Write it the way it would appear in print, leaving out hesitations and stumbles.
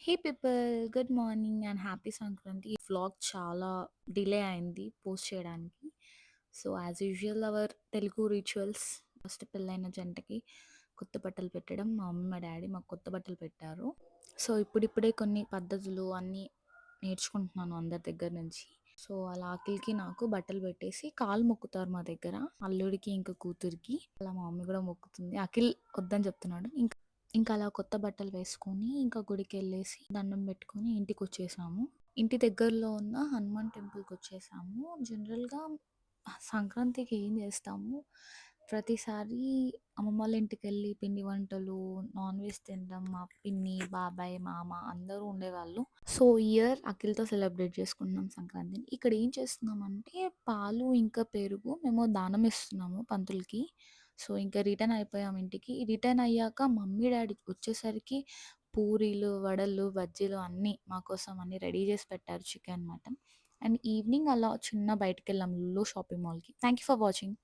Hey people, good morning and happy Sankranti. ఈ vlog చాలా delay అయింది పోస్ట్ చేయడానికి. So as usual our Telugu rituals, first పెళ్ళైన జంటకి కొత్త బట్టలు పెట్టడం. మా మమ్మీ మా డాడీ మాకు కొత్త బట్టలు పెట్టారు. సో ఇప్పుడిప్పుడే కొన్ని పద్ధతులు అన్నీ నేర్చుకుంటున్నాను అందరి దగ్గర నుంచి. సో అలా అఖిల్కి నాకు బట్టలు పెట్టేసి కాలు మొక్కుతారు మా దగ్గర, అల్లుడికి ఇంకా కూతురికి. అలా మా మమ్మీ కూడా మొక్కుతుంది. అఖిల్ వద్దని చెప్తున్నాడు. ఇంకా అలా కొత్త బట్టలు వేసుకొని ఇంకా గుడికెళ్ళేసి దండం పెట్టుకొని ఇంటికొచ్చేసాము. ఇంటి దగ్గరలో ఉన్న హనుమాన్ టెంపుల్‌కొచ్చేసాము. జనరల్‌గా సంక్రాంతికి ఏం చేస్తాము, ప్రతిసారి అమ్మమ్మ వాళ్ళ ఇంటికెళ్ళి పిండి వంటలు, నాన్ వెజ్ తినడం, మా పిన్ని, బాబాయ్, మామ అందరూ ఉండేవాళ్ళు. సో, ఈ ఇయర్ అఖిల్‌తో సెలబ్రేట్ చేసుకుంటున్నాం సంక్రాంతిని. ఇక్కడ ఏం చేస్తున్నామంటే పాలు ఇంకా పెరుగు మేము దానం ఇస్తున్నాము పంతులకి. సో, ఇంకా రిటర్న్ అయిపోయాం ఇంటికి. రిటర్న్ అయ్యాక మమ్మీ, డ్యాడీ వచ్చేసరికి పూరీలు, వడలు, బజ్జీలు అన్నీ మా కోసం అన్నీ రెడీ చేసి పెట్టారు, చికెన్, మటన్. అండ్ ఈవినింగ్ అలా చిన్న బయటికెళ్ళాం లులు షాపింగ్ మాల్‌కి. Thank you for watching.